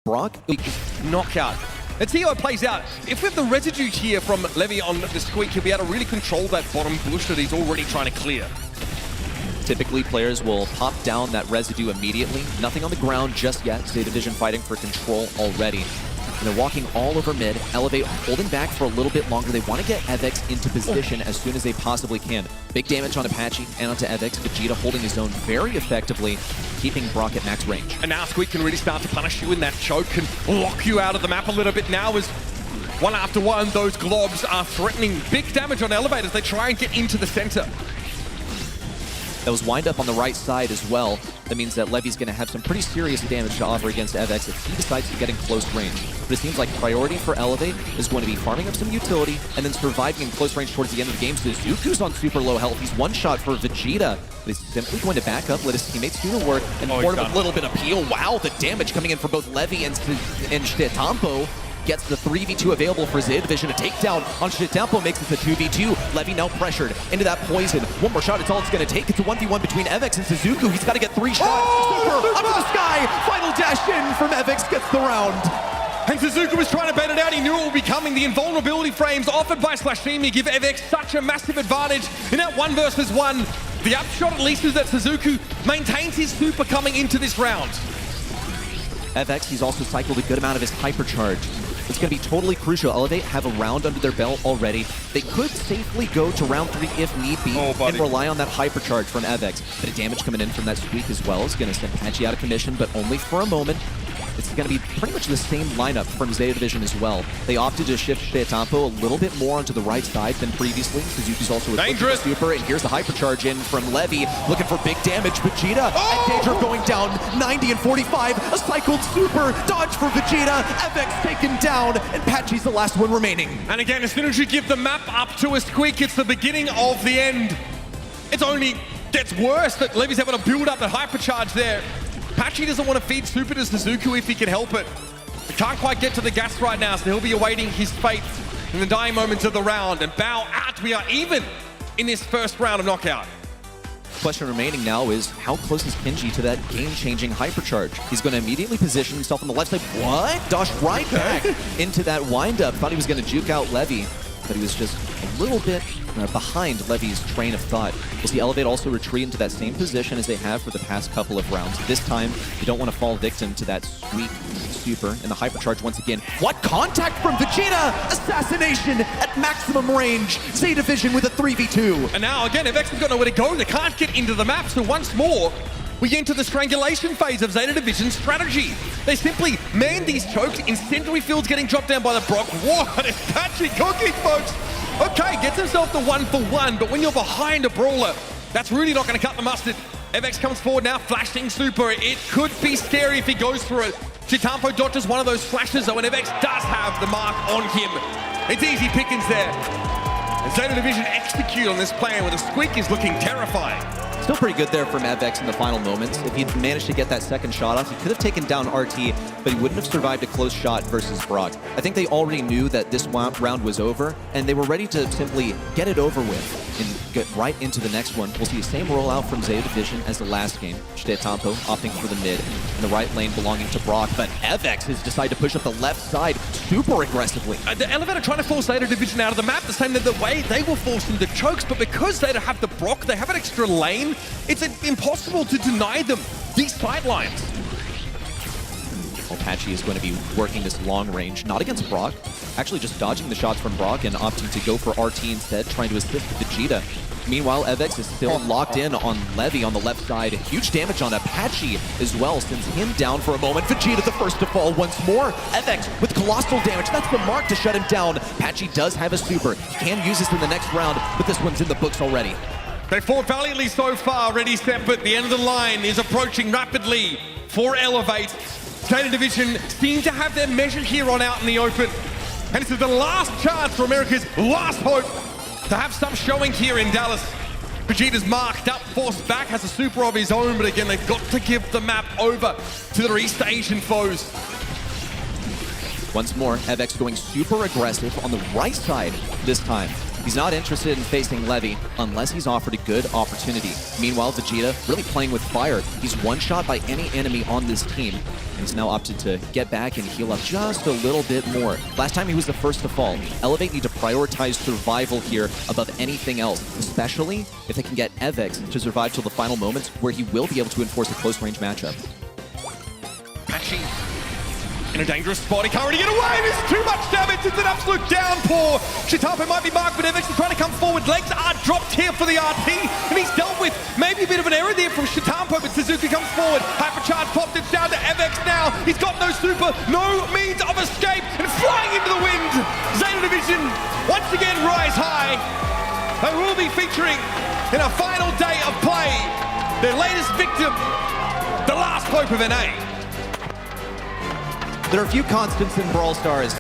Brock. Knockout. Let's see how it plays out. If we have the residue here from Levy on the Squeak, he'll be able to really control that bottom bush that he's already trying to clear. Typically, players will pop down that residue immediately. Nothing on the ground just yet. Zeta Division fighting for control already. And they're walking all over mid. Elevate holding back for a little bit longer. They want to get Evex into position as soon as they possibly can. Big damage on Apache and onto Evex. Vegeta holding his own very effectively, keeping Brock at max range. And now Squeak can really start to punish you, and that choke can lock you out of the map a little bit now as one after one, those globs are threatening big damage on Elevate as they try and get into the center. That was wind up on the right side as well. That means that Levy's going to have some pretty serious damage to offer against Evex if he decides to get in close range. But it seems like priority for Elevate is going to be farming up some utility and then surviving in close range towards the end of the game. So Zuku's on super low health. He's one shot for Vegeta, but he's simply going to back up, let his teammates do the work, and pour him a little bit of peel. Wow, the damage coming in for both Levy and Shitampo. Gets the 3v2 available for Zeta Division. A takedown on Shitampo makes it a 2v2. Levy now pressured into that poison. One more shot, it's all it's going to take. It's a 1v1 between Evex and Suzuku. He's got to get 3 shots. Super, up to the sky. Final dash in from Evex gets the round. And Suzuku was trying to bait it out. He knew it would be coming. The invulnerability frames offered by Splashimi give Evex such a massive advantage in that 1 versus 1. The upshot at least is that Suzuku maintains his super coming into this round. Evex, he's also cycled a good amount of his hypercharge. It's going to be totally crucial. Elevate have a round under their belt already. They could safely go to round 3 if need be and rely on that hypercharge from Evex. Bit of damage coming in from that Squeak as well. It's going to send Apache out of commission, but only for a moment. It's going to be pretty much the same lineup from Zeta Division as well. They opted to shift Shitampo a little bit more onto the right side than previously. Suzuki's also a super, and here's the hypercharge in from Levy, looking for big damage. Vegeta and Danger going down 90 and 45. A cycled super, dodge for Vegeta. Evex taken down, and Apache's the last one remaining. And again, as soon as you give the map up to a Squeak, it's the beginning of the end. It only gets worse that Levy's able to build up that hypercharge there. Apache doesn't want to feed super to Suzuku if he can help it. He can't quite get to the gas right now, so he'll be awaiting his fate in the dying moments of the round. And bow out, we are even in this first round of knockout. Question remaining now is, how close is Kenji to that game-changing hypercharge? He's going to immediately position himself on the left side. What? Dashed right back into that wind-up. Thought he was going to juke out Levy, but he was just a little bit behind Levy's train of thought. We'll see Elevate also retreat into that same position as they have for the past couple of rounds. This time, you don't want to fall victim to that sweet super and the hypercharge once again. What contact from Vegeta? Assassination at maximum range. Zeta Division with a 3v2. And now again, Evex has got nowhere to go. They can't get into the map, so once more, we enter the strangulation phase of Zeta Division's strategy. They simply man these chokes. Incendiary fields getting dropped down by the Brock. What is Apache cooking, folks? Okay, gets himself the 1-for-1, but when you're behind a brawler, that's really not going to cut the mustard. Evex comes forward now, flashing super. It could be scary if he goes through it. Shitampo dodges one of those flashes, though, and Evex does have the mark on him. It's easy pickings there. And Zeta Division execute on this plan where the Squeak is looking terrifying. Still pretty good there from Evex in the final moments. If he'd managed to get that second shot off, he could have taken down RT, but he wouldn't have survived a close shot versus Brock. I think they already knew that this round was over, and they were ready to simply get it over with and get right into the next one. We'll see the same rollout from Zeta Division as the last game. Shitampo opting for the mid, and the right lane belonging to Brock, but Evex has decided to push up the left side super aggressively. The Elevator trying to force Zeta Division out of the map, the same the way they were forced into chokes, but because Zeta have the Brock, they have an extra lane. It's impossible to deny them these sidelines. Apache is going to be working this long range, not against Brock, actually just dodging the shots from Brock and opting to go for RT instead, trying to assist Vegeta. Meanwhile, Evex is still locked in on Levy on the left side. Huge damage on Apache as well, sends him down for a moment. Vegeta the first to fall once more. Evex with colossal damage. That's the mark to shut him down. Apache does have a super. He can use this in the next round, but this one's in the books already. They fought valiantly so far, ready, set, but the end of the line is approaching rapidly for Elevate. Zeta Division seem to have their measure here on out in the open. And this is the last chance for America's last hope to have some showing here in Dallas. Vegeta's marked up, forced back, has a super of his own, but again, they've got to give the map over to their East Asian foes. Once more, Evex going super aggressive on the right side this time. He's not interested in facing Levy unless he's offered a good opportunity. Meanwhile, Vegeta really playing with fire. He's one shot by any enemy on this team. He's now opted to get back and heal up just a little bit more. Last time he was the first to fall. Elevate need to prioritize survival here above anything else, especially if they can get Evex to survive till the final moments where he will be able to enforce a close-range matchup. Patchy in a dangerous spot. He can't really get away. There's too much damage. It's an absolute downpour. Shitampo might be marked, but Evex is trying to come forward. Legs are dropped here for the RP, and he's dealt with maybe a bit of an error there from Shitampo, but Suzuki comes forward. Hypercharge popped. It's down to Evex now. He's got no super, no means of escape, and flying into the wind. Zeta Division once again rise high. They will be featuring in a final day of play their latest victim, the last hope of NA. There are a few constants in Brawl Stars.